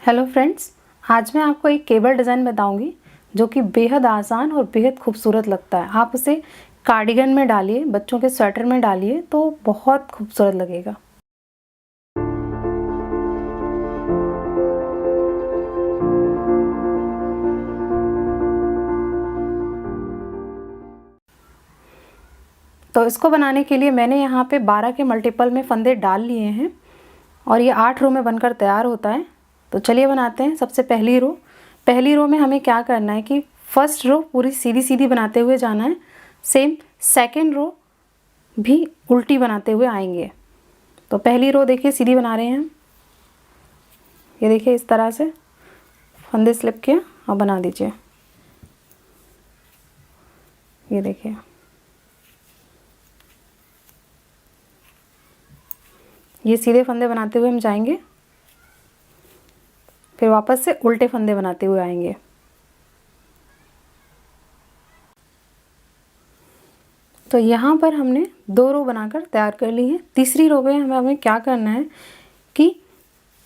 Hello friends, आज मैं आपको एक केबल डिज़ाइन बताऊंगी जो कि बेहद आसान और बेहद खूबसूरत लगता है। आप उसे कार्डिगन में डालिए, बच्चों के स्वेटर में डालिए तो बहुत खूबसूरत लगेगा। तो इसको बनाने के लिए मैंने यहाँ पे 12 के मल्टीपल में फंदे डाल लिए हैं और ये 8 रो में बनकर तैयार होता है। तो चलिए बनाते हैं। सबसे पहली रो में हमें क्या करना है कि फर्स्ट रो पूरी सीधी सीधी बनाते हुए जाना है। सेम सेकेंड रो भी उल्टी बनाते हुए आएंगे। तो पहली रो देखिए सीधी बना रहे हैं हम। ये देखिए इस तरह से फंदे स्लिप किया और बना दीजिए। ये देखिए ये सीधे फंदे बनाते हुए हम जाएंगे, फिर वापस से उल्टे फंदे बनाते हुए आएंगे। तो यहाँ पर हमने 2 रो बनाकर तैयार कर ली है। तीसरी रो में हमें क्या करना है कि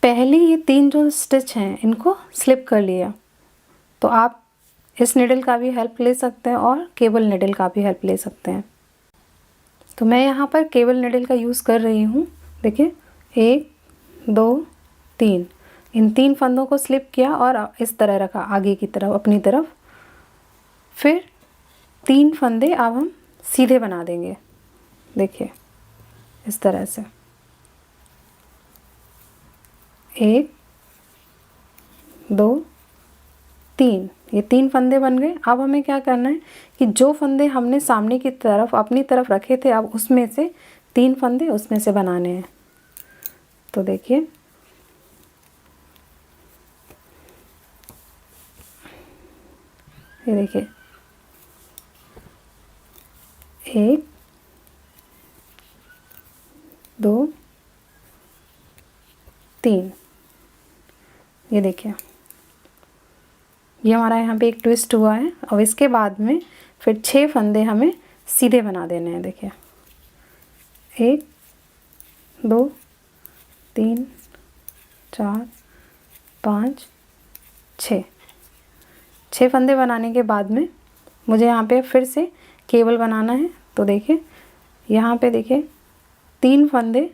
पहले ये 3 जो स्टिच हैं इनको स्लिप कर लिया। तो आप इस निडल का भी हेल्प ले सकते हैं और केबल निडल का भी हेल्प ले सकते हैं। तो मैं यहाँ पर केबल निडल का यूज़ कर रही हूँ। देखिए 1 2 3, इन 3 फंदों को स्लिप किया और इस तरह रखा आगे की तरफ अपनी तरफ। फिर 3 फंदे अब हम सीधे बना देंगे। देखिए इस तरह से 1 2 3, ये 3 फंदे बन गए। अब हमें क्या करना है कि जो फंदे हमने सामने की तरफ अपनी तरफ रखे थे अब उसमें से 3 फंदे उसमें से बनाने हैं। तो देखिए ये देखिए 1 2 3, ये देखिए ये हमारा यहाँ पे एक ट्विस्ट हुआ है। और इसके बाद में फिर 6 फंदे हमें सीधे बना देने हैं। देखिए 1 2 3 4 5 6 फंदे बनाने के बाद में मुझे यहाँ पे फिर से केबल बनाना है। तो देखिए यहाँ पे देखिए 3 फंदे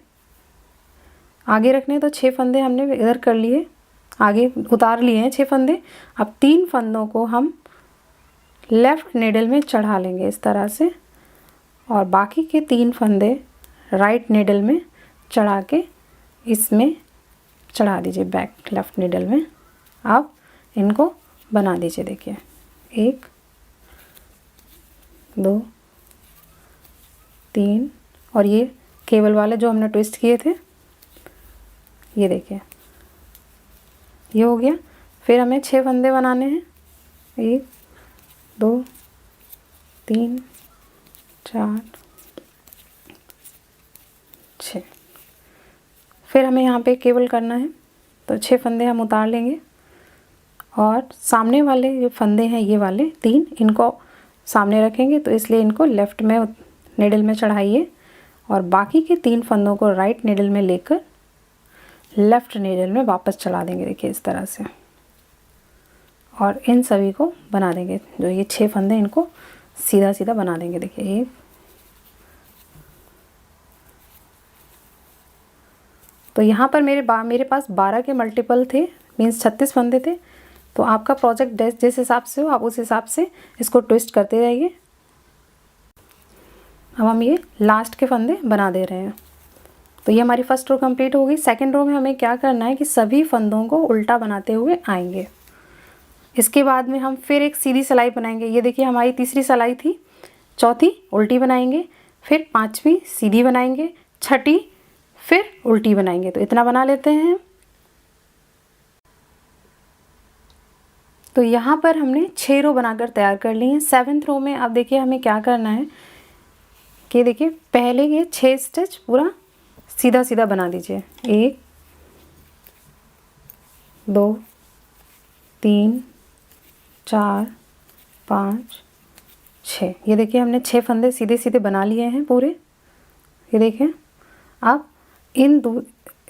आगे रखने, तो 6 फंदे हमने इधर कर लिए, आगे उतार लिए हैं 6 फंदे। अब 3 फंदों को हम लेफ़्ट निडल में चढ़ा लेंगे इस तरह से, और बाकी के 3 फंदे राइट निडल में चढ़ा के इसमें चढ़ा दीजिए बैक लेफ़्ट निडल में। अब इनको बना दीजिए। देखिए 1 2 3, और ये केबल वाले जो हमने ट्विस्ट किए थे ये देखिए ये हो गया। फिर हमें 6 फंदे बनाने हैं। 1 2 3 4 6, फिर हमें यहाँ पे केबल करना है। तो 6 फंदे हम उतार लेंगे और सामने वाले जो फंदे हैं ये वाले 3 इनको सामने रखेंगे, तो इसलिए इनको लेफ़्ट में निडल में चढ़ाइए और बाकी के 3 फंदों को राइट निडल में लेकर लेफ़्ट निडल में वापस चढ़ा देंगे। देखिए इस तरह से, और इन सभी को बना देंगे। जो ये 6 फंदे इनको सीधा सीधा बना देंगे। देखिए 1, तो यहाँ पर मेरे पास 12 के मल्टीपल थे, मीन्स 36 फंदे थे। तो आपका प्रोजेक्ट जिस हिसाब से हो आप उस हिसाब से इसको ट्विस्ट करते रहिए। अब हम ये लास्ट के फंदे बना दे रहे हैं। तो ये हमारी फर्स्ट रो कंप्लीट हो गई। सेकंड रो में हमें क्या करना है कि सभी फंदों को उल्टा बनाते हुए आएंगे। इसके बाद में हम फिर एक सीधी सिलाई बनाएंगे। ये देखिए हमारी तीसरी सिलाई थी, चौथी उल्टी बनाएंगे, फिर 5वीं सीधी बनाएंगे, छठी फिर उल्टी बनाएंगे। तो इतना बना लेते हैं। तो यहाँ पर हमने 6 रो बनाकर तैयार कर ली हैं। 7th रो में अब देखिए हमें क्या करना है कि देखिए पहले ये 6 स्टिच पूरा सीधा सीधा बना दीजिए। 1 2 3 4 5 6, ये देखिए हमने 6 फंदे सीधे सीधे बना लिए हैं पूरे। ये देखिए अब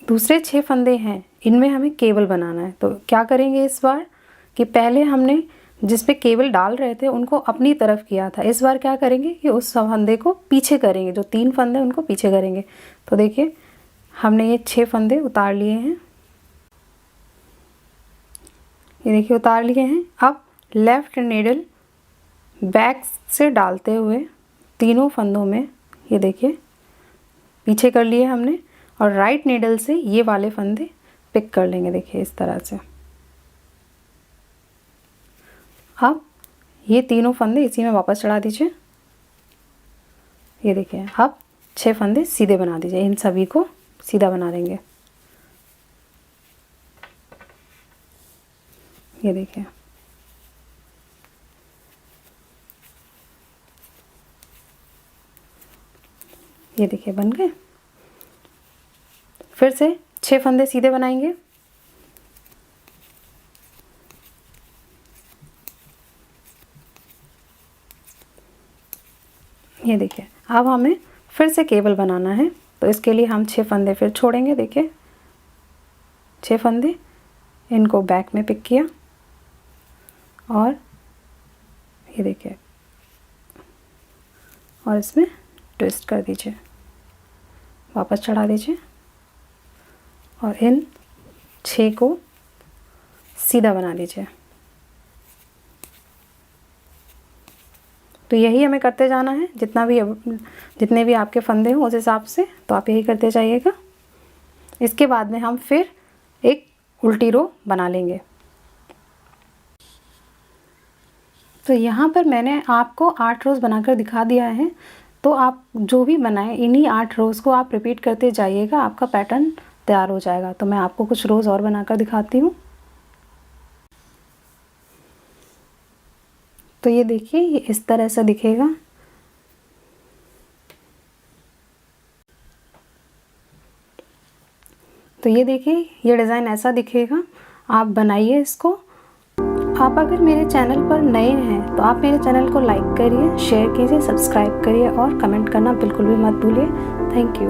दूसरे 6 फंदे हैं, इनमें हमें केबल बनाना है। तो क्या करेंगे इस बार कि पहले हमने जिस पे केबल डाल रहे थे उनको अपनी तरफ किया था, इस बार क्या करेंगे कि उस फंदे को पीछे करेंगे, जो 3 फंदे उनको पीछे करेंगे। तो देखिए हमने ये 6 फंदे उतार लिए हैं, ये देखिए उतार लिए हैं। अब लेफ़्ट नीडल बैक से डालते हुए तीनों फंदों में ये देखिए पीछे कर लिए हमने, और राइट नीडल से ये वाले फंदे पिक कर लेंगे, देखिए इस तरह से। अब ये तीनों फंदे इसी में वापस चढ़ा दीजिए, ये देखिए। अब 6 फंदे सीधे बना दीजिए, इन सभी को सीधा बना देंगे, ये देखिए। ये देखिए बन गए। फिर से 6 फंदे सीधे बनाएंगे, ये देखिए। अब हमें फिर से केबल बनाना है, तो इसके लिए हम 6 फंदे फिर छोड़ेंगे, देखिए 6 फंदे, इनको बैक में पिक किया और ये देखिए, और इसमें ट्विस्ट कर दीजिए, वापस चढ़ा दीजिए और इन 6 को सीधा बना दीजिए। तो यही हमें करते जाना है, जितने भी आपके फंदे हों उस हिसाब से, तो आप यही करते जाइएगा। इसके बाद में हम फिर एक उल्टी रो बना लेंगे। तो यहाँ पर मैंने आपको 8 रोज़ बनाकर दिखा दिया है, तो आप जो भी बनाएं इन्हीं 8 रोज़ को आप रिपीट करते जाइएगा, आपका पैटर्न तैयार हो जाएगा। तो मैं आपको कुछ रोज़ और बनाकर दिखाती हूँ। तो ये देखिए, ये इस तरह से दिखेगा। तो ये देखिए, ये डिज़ाइन ऐसा दिखेगा। आप बनाइए इसको। आप अगर मेरे चैनल पर नए हैं तो आप मेरे चैनल को लाइक करिए, शेयर कीजिए, सब्सक्राइब करिए और कमेंट करना बिल्कुल भी मत भूलिए। Thank you.